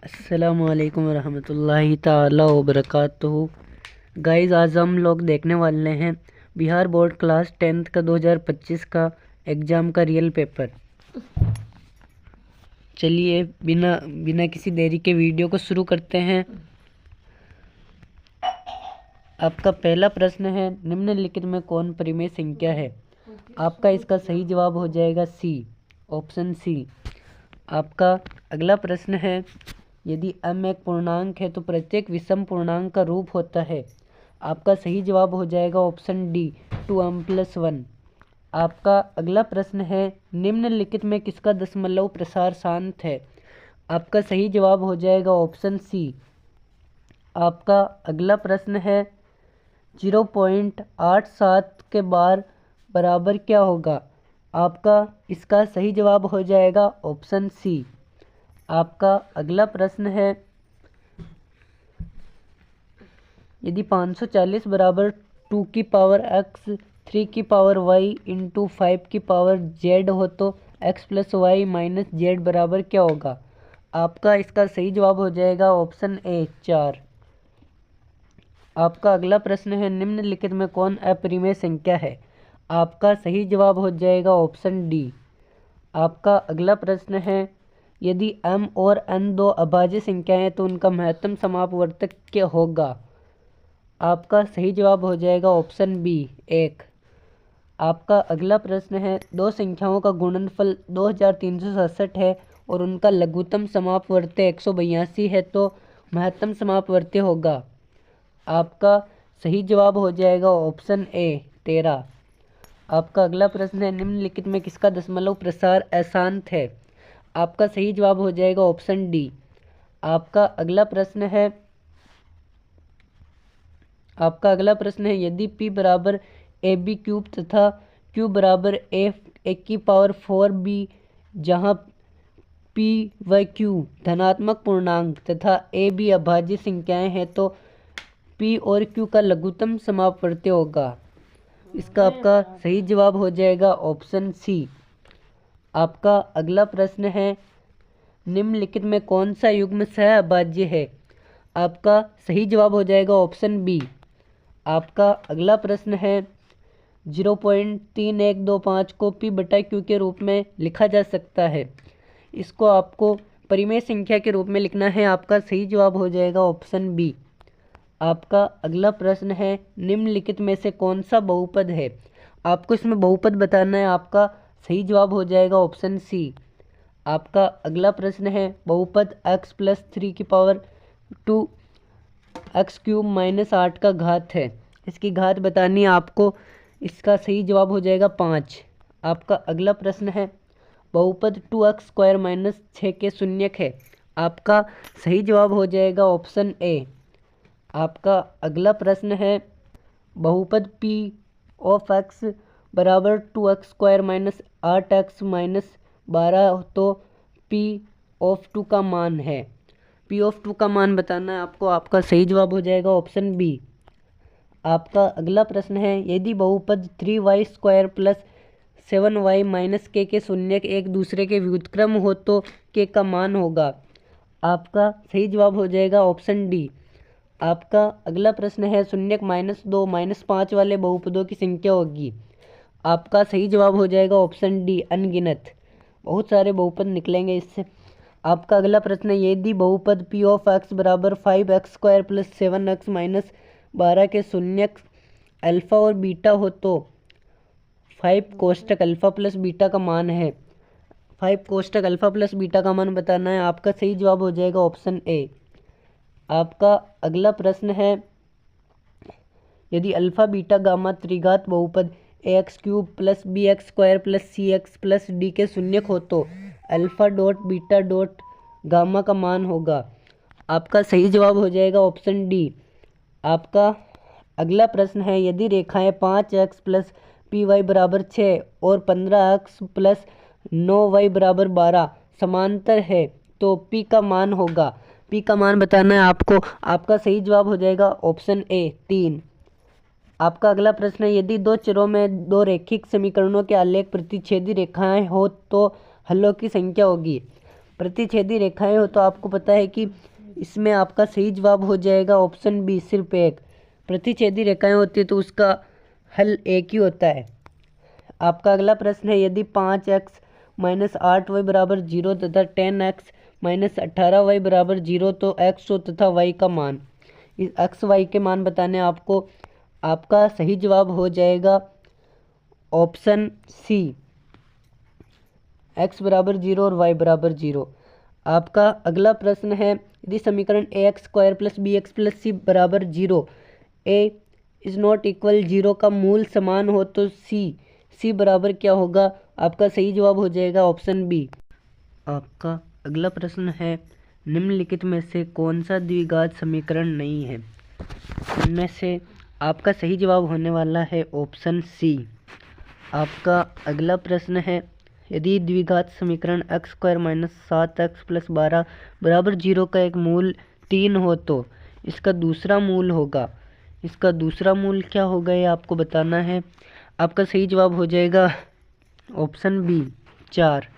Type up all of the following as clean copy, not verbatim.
अस्सलामुअलैकुम रहमतुल्लाहि ताला वबरकातुहू। गाइस, आज हम लोग देखने वाले हैं बिहार बोर्ड क्लास 10th का 2025 का एग्ज़ाम का रियल पेपर। चलिए बिना बिना किसी देरी के वीडियो को शुरू करते हैं। आपका पहला प्रश्न है, निम्नलिखित में कौन परिमेय संख्या है? आपका इसका सही जवाब हो जाएगा सी, ऑप्शन सी। आपका अगला प्रश्न है, यदि m एक पूर्णांक है तो प्रत्येक विषम पूर्णांक का रूप होता है। आपका सही जवाब हो जाएगा ऑप्शन डी, 2m+1। आपका अगला प्रश्न है, निम्नलिखित में किसका दशमलव प्रसार शांत है? आपका सही जवाब हो जाएगा ऑप्शन सी। आपका अगला प्रश्न है, 0.87 के बार बराबर क्या होगा? आपका इसका सही जवाब हो जाएगा ऑप्शन सी। आपका अगला प्रश्न है, यदि 540 बराबर 2 की पावर x 3 की पावर y इंटू 5 की पावर z हो तो x+y-z बराबर क्या होगा? आपका इसका सही जवाब हो जाएगा ऑप्शन ए, 4। आपका अगला प्रश्न है, निम्नलिखित में कौन अपरिमेय संख्या है? आपका सही जवाब हो जाएगा ऑप्शन डी। आपका अगला प्रश्न है, यदि m और n दो अभाज्य संख्याएं हैं तो उनका महत्तम समापवर्तक क्या होगा? आपका सही जवाब हो जाएगा ऑप्शन बी, 1। आपका अगला प्रश्न है, दो संख्याओं का गुणनफल 2367 है और उनका लघुत्तम समापवर्त्य 182 है तो महत्तम समापवर्त्य होगा। आपका सही जवाब हो जाएगा ऑप्शन ए, 13। आपका अगला प्रश्न है, निम्नलिखित में किसका दशमलव प्रसार अशांत है? आपका सही जवाब हो जाएगा ऑप्शन डी। आपका अगला प्रश्न है, यदि p बराबर ab³ तथा q बराबर a की पावर 4b, जहाँ p व q धनात्मक पूर्णांक तथा a b अभाज्य संख्याएं हैं तो p और q का लघुत्तम समापवर्त्य होगा। इसका आपका सही जवाब हो जाएगा ऑप्शन सी। आपका अगला प्रश्न है, निम्नलिखित में कौन सा युग्म सह अभाज्य है? आपका सही जवाब हो जाएगा ऑप्शन बी। आपका अगला प्रश्न है, 0.3125 को p/q के रूप में लिखा जा सकता है। इसको आपको परिमेय संख्या के रूप में लिखना है। आपका सही जवाब हो जाएगा ऑप्शन बी। आपका अगला प्रश्न है, निम्नलिखित में से कौन सा बहुपद है? आपको इसमें बहुपद बताना है। आपका सही जवाब हो जाएगा ऑप्शन सी। आपका अगला प्रश्न है, बहुपद x+3 की पावर 2 x³ - 8 का घात है। इसकी घात बतानी है आपको। इसका सही जवाब हो जाएगा 5। आपका अगला प्रश्न है, बहुपद 2x² - 6 के शून्यक है। आपका सही जवाब हो जाएगा ऑप्शन ए। आपका अगला प्रश्न है, बहुपद p ऑफ x बराबर 2x² - 8x - 12 तो p ऑफ 2 का मान है। p ऑफ 2 का मान बताना है आपको। आपका सही जवाब हो जाएगा ऑप्शन बी। आपका अगला प्रश्न है, यदि बहुपद 3y² + 7y - k के शून्यक एक दूसरे के व्युत्क्रम हो तो k का मान होगा। आपका सही जवाब हो जाएगा ऑप्शन डी। आपका अगला प्रश्न है, शून्यक -2 -5 वाले बहुपदों की संख्या होगी। आपका सही जवाब हो जाएगा ऑप्शन डी, अनगिनत। बहुत सारे बहुपद निकलेंगे इससे। आपका अगला प्रश्न है, यदि बहुपद p ऑफ x बराबर 5x² + 7x - 12 के शून्यक अल्फा और बीटा हो तो 5 कोष्टक अल्फा प्लस बीटा का मान है। 5 कोष्टक अल्फा प्लस बीटा का मान बताना है। आपका सही जवाब हो जाएगा ऑप्शन ए। आपका अगला प्रश्न है, यदि अल्फा बीटा गामा त्रिघात बहुपद ax³ + bx² + cx + d के शून्यक हो तो alpha dot beta dot gamma का मान होगा। आपका सही जवाब हो जाएगा ऑप्शन डी। आपका अगला प्रश्न है, यदि रेखाएं 5x + py बराबर 6 और 15x + 9y बराबर 12 समांतर है तो p का मान होगा। p का मान बताना है आपको। आपका सही जवाब हो जाएगा ऑप्शन ए, 3। आपका अगला प्रश्न है, यदि दो चरों में दो रैखिक समीकरणों के आलेख प्रतिच्छेदी रेखाएं हो तो हलों की संख्या होगी। प्रतिच्छेदी रेखाएं हो तो आपको पता है कि इसमें आपका सही जवाब हो जाएगा ऑप्शन बी, सिर्फ एक। प्रतिच्छेदी रेखाएं होती है तो उसका हल एक ही होता है। आपका अगला प्रश्न है, यदि 5x माइनस 8y बराबर 0 तथा 10x माइनस 18y बराबर 0 तो x तथा y का मान, इस x y के मान बताने आपको। आपका सही जवाब हो जाएगा ऑप्शन सी, x बराबर 0 और y बराबर 0। आपका अगला प्रश्न है, यदि समीकरण ax square plus B X plus C बराबर 0, a इज नॉट इक्वल 0 का मूल समान हो तो c बराबर क्या होगा? आपका सही जवाब हो जाएगा ऑप्शन बी। आपका अगला प्रश्न है, निम्नलिखित में से कौन सा द्विघात समीकरण नहीं है? इनमें से आपका सही जवाब होने वाला है ऑप्शन सी। आपका अगला प्रश्न है, यदि द्विघात समीकरण x square minus 7x plus 12 बराबर 0 का एक मूल 3 हो तो इसका दूसरा मूल होगा। इसका दूसरा मूल क्या होगा ये आपको बताना है। आपका सही जवाब हो जाएगा ऑप्शन बी, 4।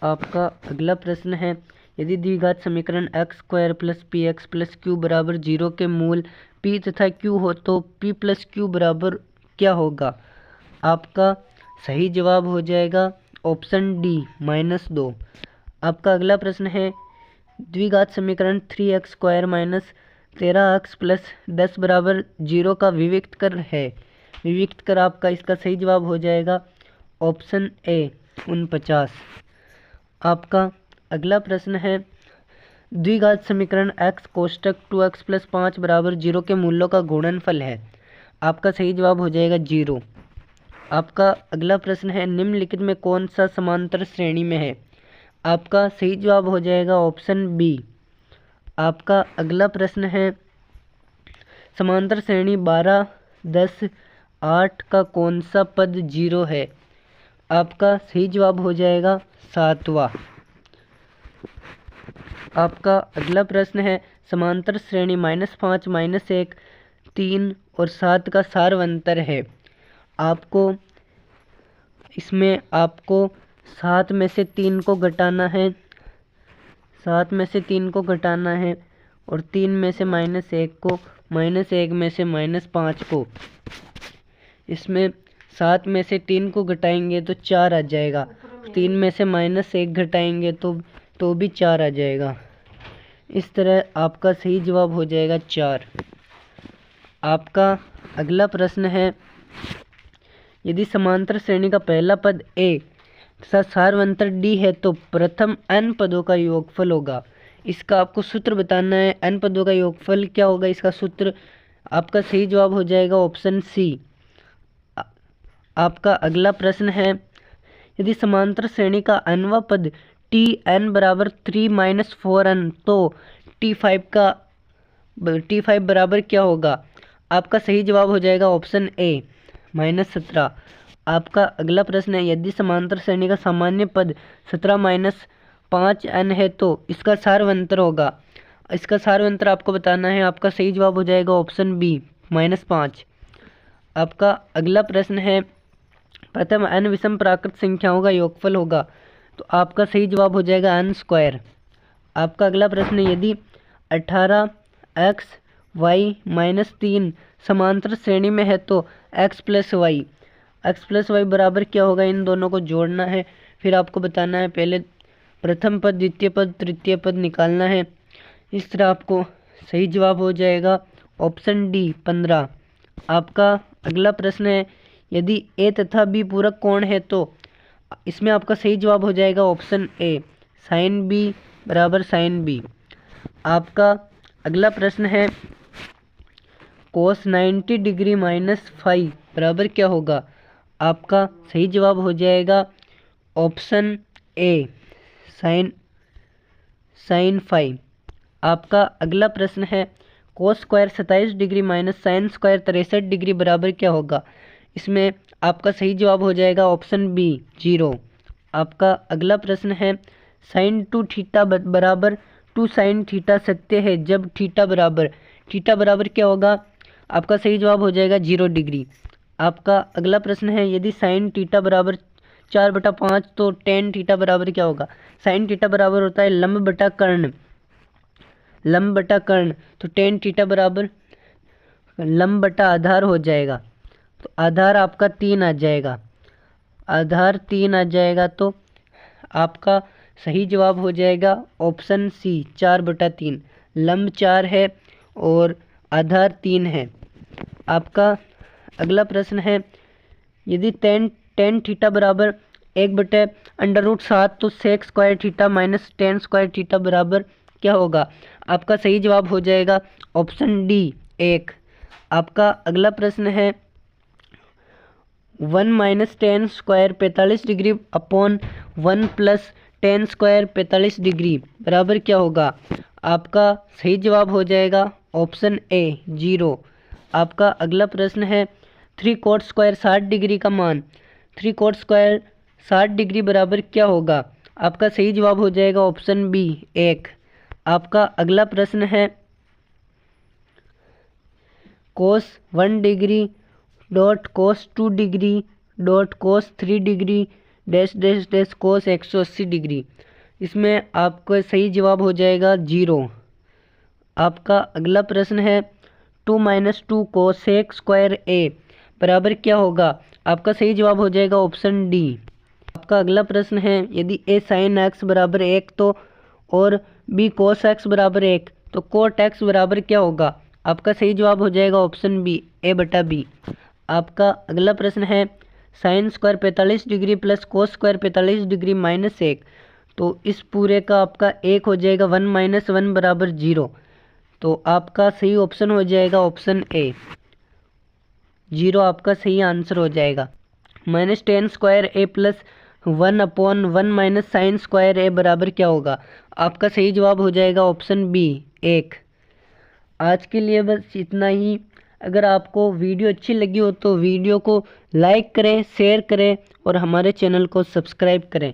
आपका अगला प्रश्न है, यदि द्विघात समीकरण x square plus P x plus Q बराबर 0 के मूल p तथा q हो तो p प्लस क्यू बराबर क्या होगा? आपका सही जवाब हो जाएगा ऑप्शन डी, -2। आपका अगला प्रश्न है, द्विघात समीकरण 3x square minus 13x plus 10 बराबर 0 का विविक्त कर है। विविक्त कर आपका इसका सही जवाब हो जाएगा ऑप्शन ए, 49। आपका अगला प्रश्न है, द्विघात समीकरण x कोष्टक 2x प्लस 5 बराबर 0 के मूलों का गुणनफल है। आपका सही जवाब हो जाएगा 0। आपका अगला प्रश्न है, निम्नलिखित में कौन सा समांतर श्रेणी में है? आपका सही जवाब हो जाएगा ऑप्शन बी। आपका अगला प्रश्न है, समांतर श्रेणी 12, 10, 8 का कौन सा पद 0 है? आपका सही जवाब हो जाएगा 7वां। आपका अगला प्रश्न है, समांतर श्रेणी -5, -1, 3 और 7 का सारवंतर है। आपको इसमें आपको 7 में से 3 को घटाना है, 7 में से 3 को घटाना है और 3 में से -1 को, -1 में से -5 को। इसमें 7 में से 3 को घटाएंगे तो 4 आ जाएगा, 3 में से -1 घटाएंगे तो भी 4 आ जाएगा। इस तरह आपका सही जवाब हो जाएगा 4। आपका अगला प्रश्न है, यदि समांतर श्रेणी का पहला पद a तथा सारवंतर d है तो प्रथम n पदों का योगफल होगा। इसका आपको सूत्र बताना है। n पदों का योगफल क्या होगा इसका सूत्र? आपका सही जवाब हो जाएगा ऑप्शन सी। आपका अगला प्रश्न है, यदि समांतर श्रेणी का nवां पद tn बराबर 3 - 4n तो t5 बराबर क्या होगा? आपका सही जवाब हो जाएगा ऑप्शन ए, -17। आपका अगला प्रश्न है, यदि समांतर श्रेणी का सामान्य पद 17 - 5n है तो इसका सारवंतर होगा। इसका सारवंतर आपको बताना है। आपका सही जवाब हो जाएगा ऑप्शन बी, -5। आपका अगला प्रश्न है, प्रथम n विषम प्राकृत संख्याओं का योगफल होगा तो आपका सही जवाब हो जाएगा n²। आपका अगला प्रश्न है, यदि 18x y - 3 समांतर श्रेणी में है तो x प्लस वाई बराबर क्या होगा? इन दोनों को जोड़ना है, फिर आपको बताना है। पहले प्रथम पद, द्वितीय पद, तृतीय पद निकालना है। इस तरह आपको सही जवाब हो जाएगा ऑप्शन डी, 15। आपका अगला प्रश्न है, यदि ए तथा बी पूरक कोण है तो इसमें आपका सही जवाब हो जाएगा ऑप्शन ए, साइन बी बराबर साइन बी। आपका अगला प्रश्न है, कोस 90 डिग्री -5 बराबर क्या होगा? आपका सही जवाब हो जाएगा ऑप्शन ए, साइन 5। आपका अगला प्रश्न है, cos square 27 degree minus sine square 63 degree बराबर क्या होगा? इसमें आपका सही जवाब हो जाएगा ऑप्शन बी, 0। आपका अगला प्रश्न है, साइन 2 थीटा बराबर 2 साइन थीटा सत्य है जब थीटा बराबर क्या होगा? आपका सही जवाब हो जाएगा 0 डिग्री। आपका अगला प्रश्न है, यदि साइन थीटा बराबर 4/5, तो टेन थीटा बराबर क्या होगा, साइन थीटा बराबर होता है लंब बटा कर्ण, लंब बटा कर्ण, तो टेन थीटा बराबर लंब बटा आधार हो जाएगा। तो आधार आपका 3 आ जाएगा, आधार 3 आ जाएगा, तो आपका सही जवाब हो जाएगा ऑप्शन सी 4/3। लंब 4 है और आधार 3 है। आपका अगला प्रश्न है, यदि टेन थीटा बराबर 1/√7 तो sec square theta minus ten square theta बराबर क्या होगा। आपका सही जवाब हो जाएगा ऑप्शन डी 1। आपका अगला प्रश्न है, 1 minus ten square 45 degree upon 1 plus ten square 45 degree बराबर क्या होगा। आपका सही जवाब हो जाएगा ऑप्शन ए 0। आपका अगला प्रश्न है, 3 कोट स्क्वायर 60 डिग्री का मान 3 कोट स्क्वायर 60 डिग्री बराबर क्या होगा। आपका सही जवाब हो जाएगा ऑप्शन बी 1। आपका अगला प्रश्न है, कोस 1 डिग्री डॉट कोस 2 डिग्री डॉट कोस 3 डिग्री डैश डैश डैश कोस 180 डिग्री। इसमें आपका सही जवाब हो जाएगा 0। आपका अगला प्रश्न है, 2 माइनस 2 कोसेक स्क्वायर ए बराबर क्या होगा। आपका सही जवाब हो जाएगा ऑप्शन डी। आपका अगला प्रश्न है, यदि ए साइन एक्स बराबर 1 तो और बी कोस एक्स बराबर 1 तो कोट एक्स बराबर क्या होगा। आपका सही जवाब हो जाएगा ऑप्शन बी A/B। आपका अगला प्रश्न है, sine square 45 degree plus cos square 45 degree minus 1, तो इस पूरे का आपका 1 हो जाएगा 1 माइनस 1 बराबर 0। तो आपका सही ऑप्शन हो जाएगा ऑप्शन ए 0। आपका सही आंसर हो जाएगा। Minus ten square A plus 1 upon 1 minus sine square A बराबर क्या होगा। आपका सही जवाब हो जाएगा ऑप्शन बी 1। आज के लिए बस इतना ही। अगर आपको वीडियो अच्छी लगी हो तो वीडियो को लाइक करें, शेयर करें और हमारे चैनल को सब्सक्राइब करें।